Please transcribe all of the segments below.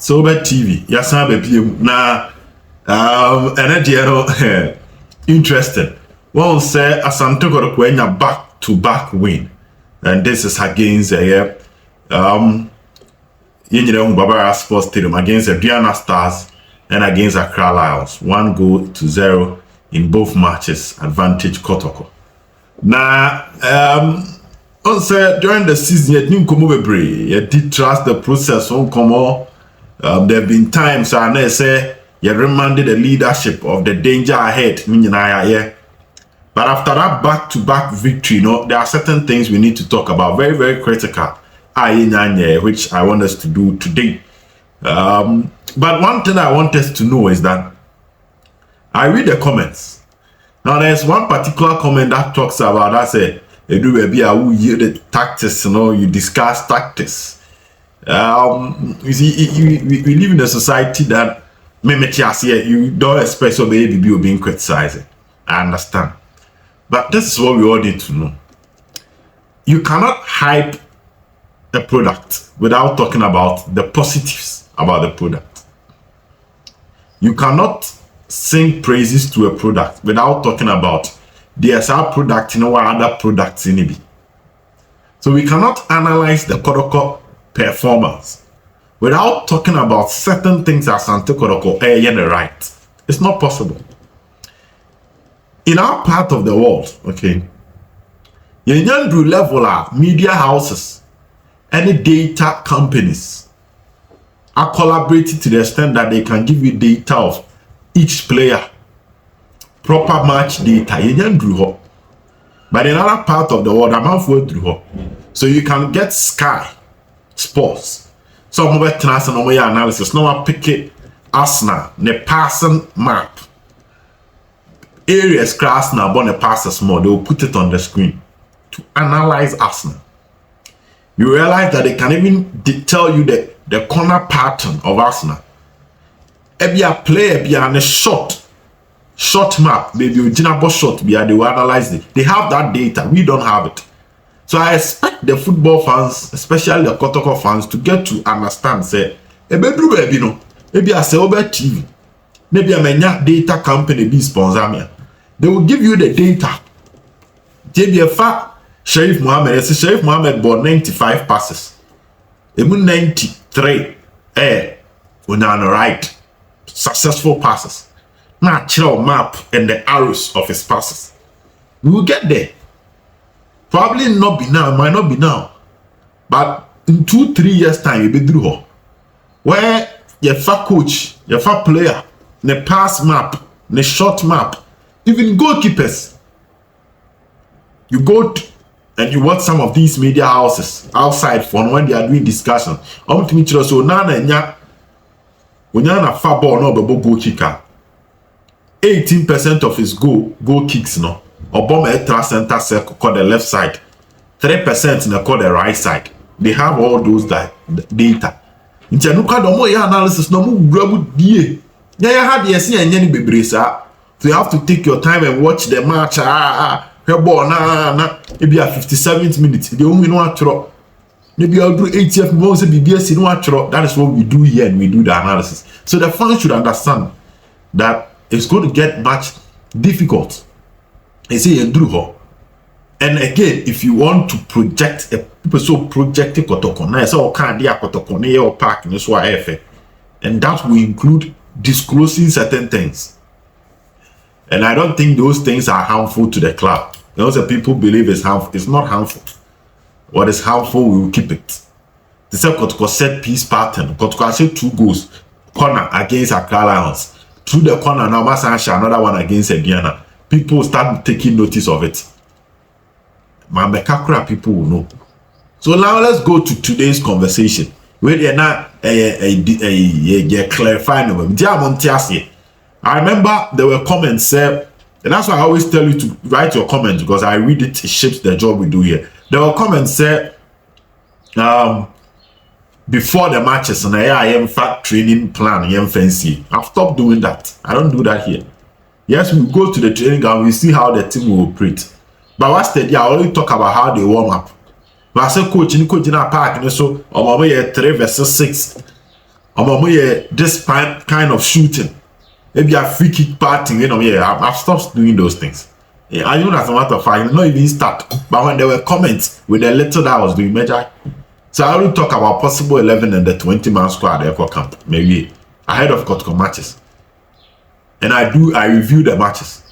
Sober TV. Yasan be na energy interesting. One say Asante Kotoko back-to-back win, and this is against Barbara Sports Stadium against the Diana Stars and against Accra Lions. 1-0 in both matches. Advantage Kotoko. Now, on say during the season, you didn't come over. You did trust the process. On come on. There have been times I say you reminded the leadership of the danger ahead. But after that back-to-back victory, there are certain things we need to talk about. Very, very critical. Which I want us to do today. But one thing I want us to know is that I read the comments. Now there's one particular comment that talks about the tactics, you discuss tactics. You see, we live in a society that you don't expect so baby being criticized. I understand. But this is what we all need to know. You cannot hype a product without talking about the positives about the product. You cannot sing praises to a product without talking about there's our product, what other products in it. So we cannot analyze the Kotoko performance without talking about certain things as Asante Kotoko right. It's not possible. In our part of the world, okay, Yenyandu level media houses, any data companies are collaborating to the extent that they can give you data of each player, proper match data. Yenyandu, but in other part of the world, I'm not through. So you can get Sky Sports. Some of it transfer analysis. Now I pick it Arsenal, the passing map. Areas class now born a passes more, they will put it on the screen to analyze Arsenal. You realize that they can even tell you the corner pattern of Arsenal. If you play a short map, maybe a shot, they will analyze it. They have that data, we don't have it. So I expect the football fans, especially the Kotoko fans, to get to understand, say, maybe I say over TV, maybe a data company be sponsor me. They will give you the data. Sheriff Mohammed bought 95 passes. Even 93 on the right. Successful passes. Now chill map and the arrows of his passes. We will get there. Probably not be now, might not be now. But in 2-3 years time, you'll be through. Where your fat coach, your fat player, the pass map, the short map, even goalkeepers. You go and you watch some of these media houses outside for when they are doing discussion. So now when you're a far ball, no goal kicker. 18% of his goal kicks no. Obama extra center circle called the left side. 3% in call the right side. They have all those data. In Chanuka domo ya analysis no mu grabu die. Ya had the see any bebresa. So you have to take your time and watch the match. Maybe at 57th minute, they only know how to. Maybe I'll do 80th minute, BBS in what. That is what we do here, and we do the analysis. So the fans should understand that it's going to get much difficult. I say Andrew. And again, if you want to project a people so projecting Kotoko, now it's all kind of Kotoko near park in this way, and that will include disclosing certain things. And I don't think those things are harmful to the club. Those people believe it's harmful. It's not harmful. What is harmful, we will keep it. The second Kotoko set piece pattern. Kotoko said 2 goals. Corner against Accra Lions. Through the corner, now Masansha, another one against Ediana. People start taking notice of it. Mamekakura people will know. So now let's go to today's conversation. Where they're not clarifying them. I remember there were comments said, and that's why I always tell you to write your comments because I read it shapes the job we do here. There were comments said before the matches and I am fat training plan, I am fancy. I've stopped doing that. I don't do that here. Yes, we go to the training ground, we see how the team will operate. But what's the day? I only talk about how they warm up. But I say coach in a park and so or 3 versus 6. this kind of shooting. Maybe a free kick parting, I've stopped doing those things. Yeah, I know as a matter of fact, not even start. But when there were comments with the little that I was doing, major. So I will talk about possible 11 and the 20-man squad at the camp, maybe ahead of Kotoko matches. And I review the matches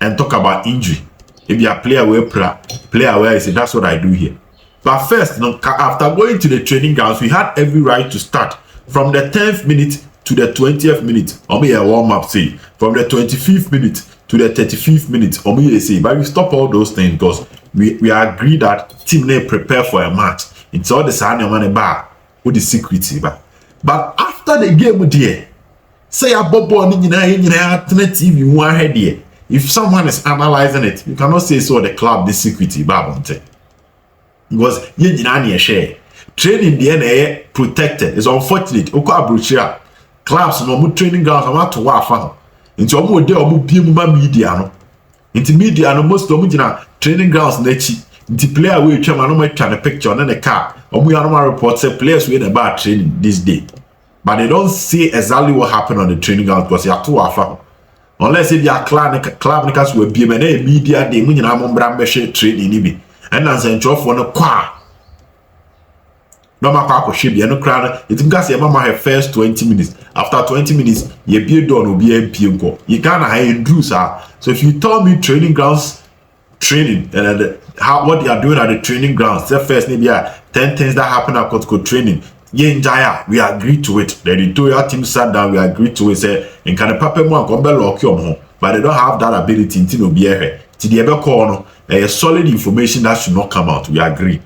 and talk about injury. If you are player where I say that's what I do here. But first, after going to the training grounds, we had every right to start from the 10th minute to the 20th minute. A warm-up say from the 25th minute to the 35th minute. Say, but we stop all those things because we agree that team may prepare for a match. It's all the sign money bar with the security. But after the game, dear, say a bobo on TV one head here. If someone is analyzing it, you cannot say so the club the security babonte. Because you share. Training the NA protected. It's unfortunate. Clubs no training grounds are not to wafa. Into omo de omo pie media no. Into media no most omo training grounds nechi. The player we try no make a picture on the car. Omu report say players we in about training this day. But they don't see exactly what happened on the training ground because you are too far. Unless if you are club nikas will be media they mun na mo bra mbehwe training ni bi. And na nsentrofo no kwa. No matter how she be no crowd. It because your mama her first 20 minutes. After 20 minutes, you be done will be MP go. You can't hire do sir. So if you tell me training grounds training and what they are doing at the training grounds, the first maybe 10 things that happen at Kotoko training. We agree to it. The editorial team sat down, we agreed to it. Say, in can a paper one come lock your home, but they don't have that ability until no be here. To the ever corner, a solid information that should not come out. We agree.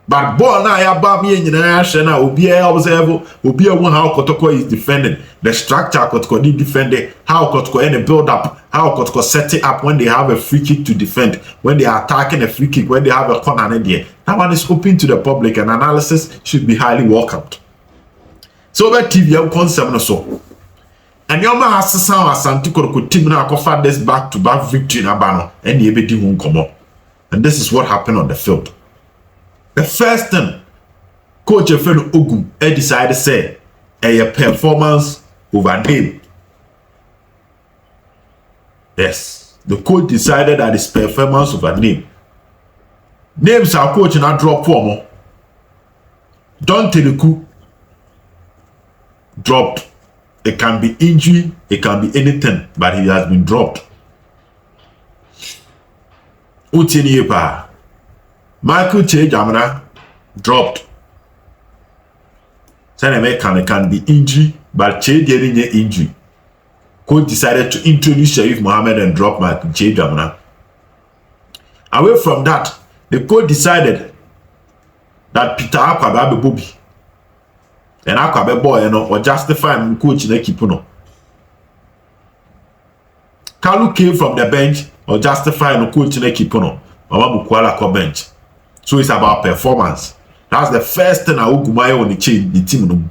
But boy, now I about me in the Obi observe, Obi how Kotoko is defending, the structure Kotoko did defending, how Kotoko any build up, how Kotoko set it up when they have a free kick to defend, when they are attacking a free kick, when they have a corner there. That one is open to the public and analysis should be highly welcomed. So that TV concept so. And your man has to sound Asante Kotoko team now offer this back-to-back victory in Abano and the ABD won't come up. And this is what happened on the field. The first thing, Coach Form-Ogum decided to say a performance over name. Yes, the coach decided that it's performance over name. Names are coach and I drop form. Don't tell the coup dropped. It can be injury, it can be anything, but he has been dropped. Utini Michael Che Jamana dropped. It can be injury, but Che didn't get injury. Coach decided to introduce Sharif Mohammed and drop Michael Che Jamana. Away from that, the coach decided that Peter Akwabe Bobby and Akwabe boy or justify coach in the keeper. Kalu came from the bench or justify coach in the keeper. Mama Bukwala bench. So it's about performance. That's the first thing I Ogumayo on the team.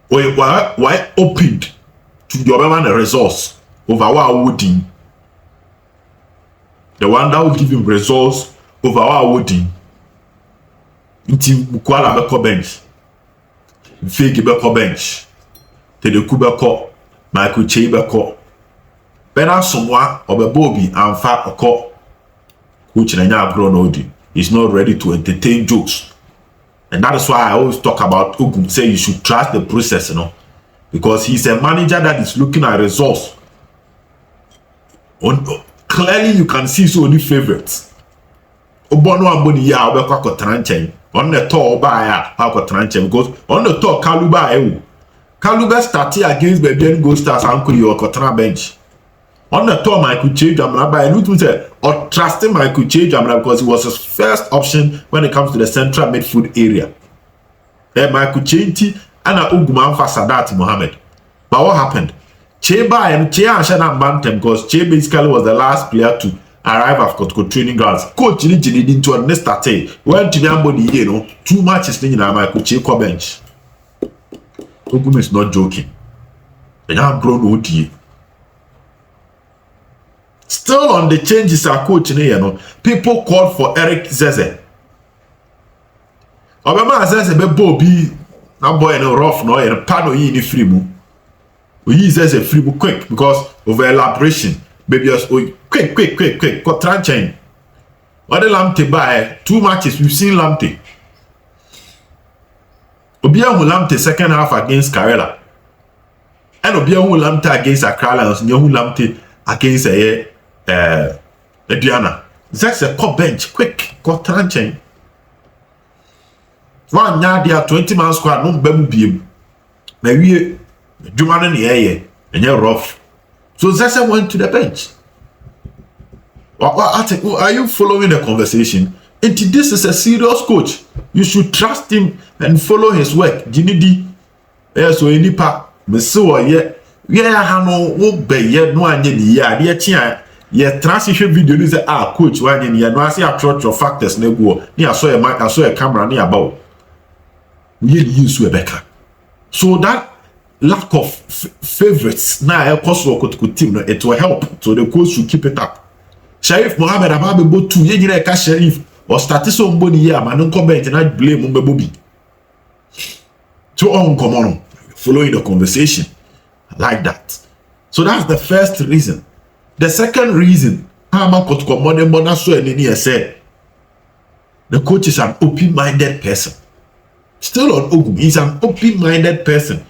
Why opened to the other results over our Wooding. The one that will give him results over our Wooding. Team Bukwala Beko bench. Fake Beko bench. Tedeku Beko. Michael Che Beko. Bena someone or Bobby and Fat Oko. Which is not ready to entertain jokes. And that is why I always talk about Ogum, say you should trust the process, because he's a manager that is looking at results. Clearly you can see so many favorites. Obono Amboni ya obekwa kotranchen. On the top by because on the top Kaluba Kaluba started against Babian Ghost Stars Uncle your Kotana bench. On the top, Michael Che Jamana by a or trusting Michael Che Jamana because he was his first option when it comes to the central midfield area. Then Michael Che and Oguman for Sadat Mohammed. But what happened? Che by and Che and Shana Bantem because Che basically was the last player to arrive at Kotoko training grounds. Coach Nijini into a next day. When Tinyambo, 2 matches in Michael Che bench. Ogum is not joking. They have grown OT. Still on the changes are coach people called for Eric Zeze. Obama Zeze be Bobby Now boy no rough no and pano yi ni free mu. We says a free mu quick because of elaboration. Baby us quick. Got tranchain. What the Lamptey buy 2 matches we've seen Lamptey. Obia who Lamptey second half against Karela. And Obia who Lamptey against Accra Lions, and who Lamptey against Diana. That's a cop bench, quick, got tranchain. One yard 20 man squad, no baby beam. Maybe Juman in the air, and you're rough. So Zessa went to the bench. Are you following the conversation? And this is a serious coach. You should trust him and follow his work. Jinidi, so any part, Meso, no be no anya ye transition video is coach one in ye no I see approach your factors no go. Near saw a mic, I saw a camera near about. We use Rebecca. So that lack of favorites now team it will help. So the coach should keep it up. Sheriff Mohammed Ababe bo to ye nyina ka Sheriff or start somebody here man no comment and I blame Mbebobi. So on come on following the conversation like that. So that's the first reason. The second reason Asante Kotoko Back so any said the coach is an open-minded person. Still on Ogum, he's an open-minded person.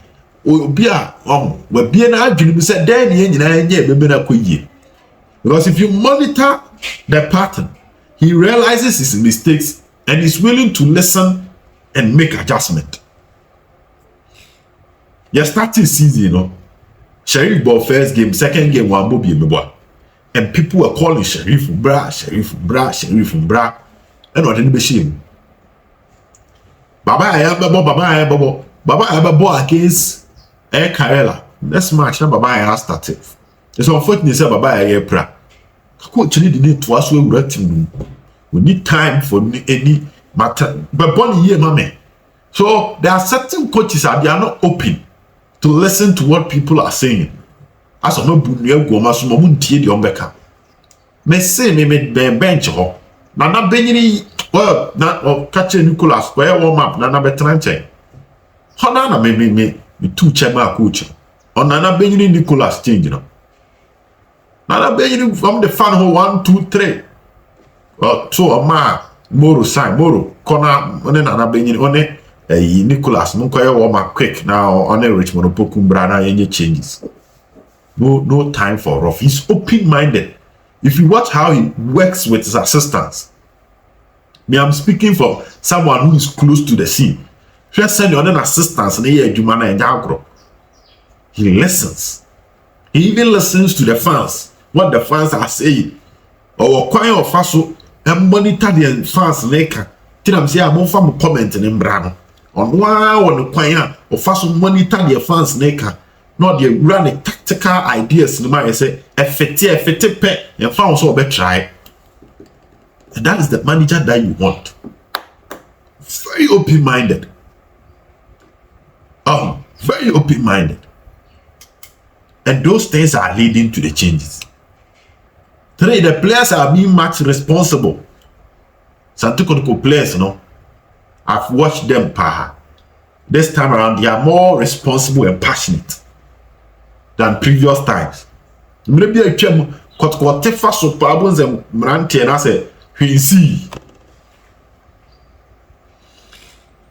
Obia we be na adwene say dan ye nyina nye bebe na koyie. Because if you monitor the pattern, he realizes his mistakes and is willing to listen and make adjustment. You starting season, you know. Sheriff ball first game, second game, one boy be and people were calling Sheriff bra. And what didn't be shame. Baba Baba against Karela. Next match, now Baba started. It's unfortunate say Baba pra. Coach need to us we need time for any matter. But bonny year, mommy. So there are certain coaches that they are not open to listen to what people are saying. As no bunya go maso mo ntie de ombeka. Me say me bench ho. Na na benyini well na catch Nicholas where warm up na betranche. Ho na me two chairman coach. On na benyini Nicholas change no. Na benyini from the fan ho 1 2 3. So ma Moro sign Moro corner on na benyini one Nicholas no koye warm up quick now on a Richmond Pokumbra na any changes. No time for rough. He's open-minded. If you watch how he works with his assistants, I'm speaking for someone who is close to the scene. Just send your assistants and he listens. He even listens to the fans, what the fans are saying. Or choir of Faso and monitor the fans later. Till I'm saying I'm from commenting in Brano. On one choir of Faso monitor the fans later. Not the running tactical ideas no matter say effective pet and found so be try. And that is the manager that you want. Very open-minded. Very open-minded. And those things are leading to the changes. 3, the players are being much responsible. Asante Kotoko players, I've watched them this time around, they are more responsible and passionate than previous times. Maybe I came Kotoko tefa so problems and Mranti and I said, see.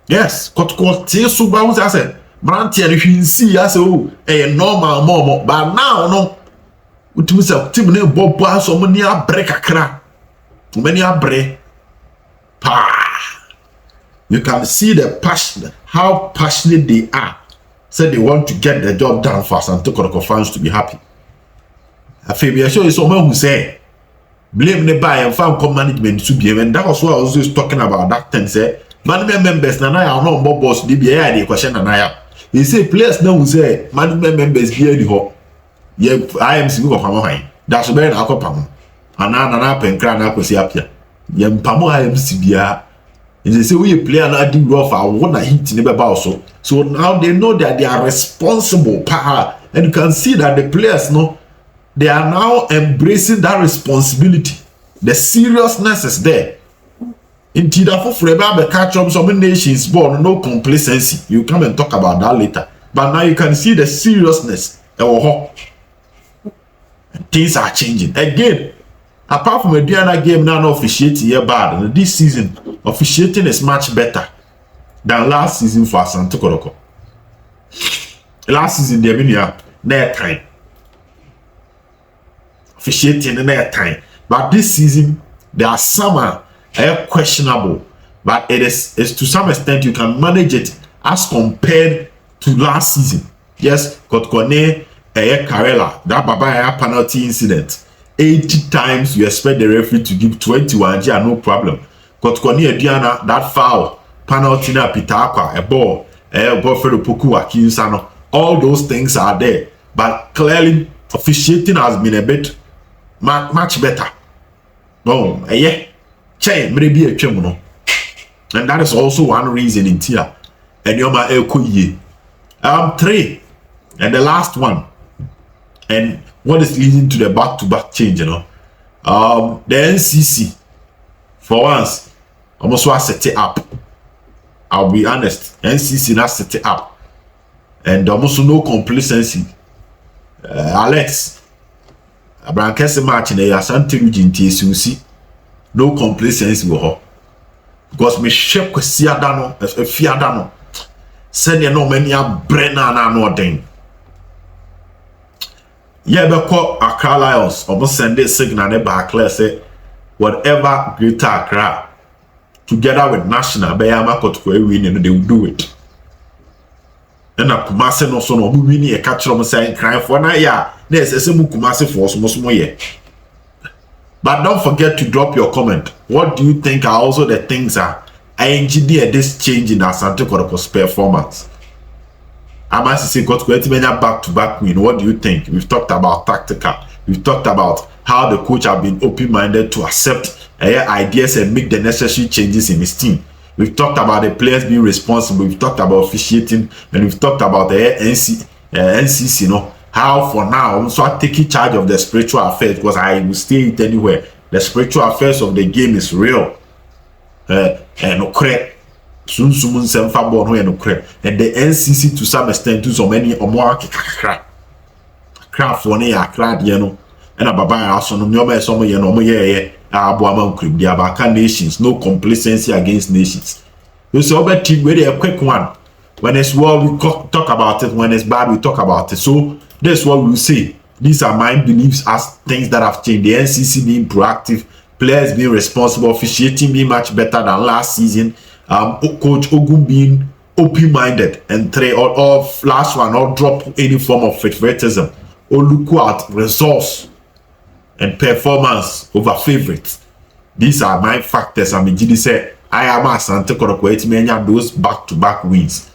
Yes, Kotoko te so problems I said, Mranti and see I said, oh, normal momo, but now no. It was a team name Bob so many a break a crack. Many a break. You can see the passion, how passionate they are. Said they want to get the job done fast and took Kotoko fans to be happy. I feel we are sure it's someone who say blame the buy and farm management to be, and that was what I was just talking about that thing. Say management members now are not more boss. They be here the question and I am. He say players now who say management members be the hot. Yeah, I am single of my that's where I come from. And now penkra na kwesi apia. Yeah, mpamo I am sibia. And they say we play na do rough. I wanna hit never also. So now they know that they are responsible, and you can see that the players they are now embracing that responsibility. The seriousness is there. Inti da foforo be catch up some nations born no complacency. You come and talk about that later. But now you can see the seriousness. Things are changing again. Apart from a Diana game now officiating here bad, and this season officiating is much better than last season for Asante Kotoko. Last season they been near time officiating near time, but this season there are some questionable, but it's to some extent you can manage it as compared to last season. Yes, Kotkone Karela, that Baba penalty incident. 80 times you expect the referee to give 21, yeah, no problem. Kotkone Diana, that foul, penalty na Pitakwa, a ball for the Puku Akinsano. All those things are there, but clearly officiating has been a bit much better. No, yeah, maybe a chemuno. And that is also one reason in here. And you're my 3, and the last one, and what is leading to the back-to-back change, the NCC, for once, almost was set it up. I'll be honest, NCC not set it up, and almost no complacency. Alex, Abrankese match in the Asante region, TSUC, no complacency with her, because me shep kwesiadano, fiadano. Send you no many a Brenna na no thing. Yeah, be call Accra Lions. Almost send a signal ne back say whatever Greater Accra together with National Bayama Kotoko win, they will do it. Then a Kumasi no so no winning a catch them saying crying for na yeah. There's a same Kumasi for some more yeah. But don't forget to drop your comment. What do you think are also the things are I engineer this change in Asante Kotoko's performance? I must say, got back-to-back win. What do you think? We've talked about tactical. We've talked about how the coach have been open-minded to accept ideas and make the necessary changes in his team. We've talked about the players being responsible. We've talked about officiating, and we've talked about the NCC. You know how for now, so I take charge of the spiritual affairs because I will stay it anywhere. The spiritual affairs of the game is real. And correct. And the NCC to some extent to so many or more craft for near crowd, you know, and a baba also no some you know, nations, no complacency against nations. You see, over team very a quick one. When it's well, we talk about it. When it's bad, we talk about it. So that's what we say. These are my beliefs as things that have changed. The NCC being proactive, players being responsible, officiating being much better than last season. Coach Ogum being open-minded, and 3 or last one or drop any form of favoritism or look at results and performance over favorites. These are my factors. I mean, Gidi said I am Asante Kotoko those back-to-back wins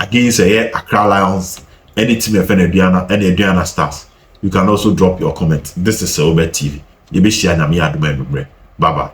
against Accra Lions, any team of Diana Stars. You can also drop your comment. This is Subs TV. Bye bye.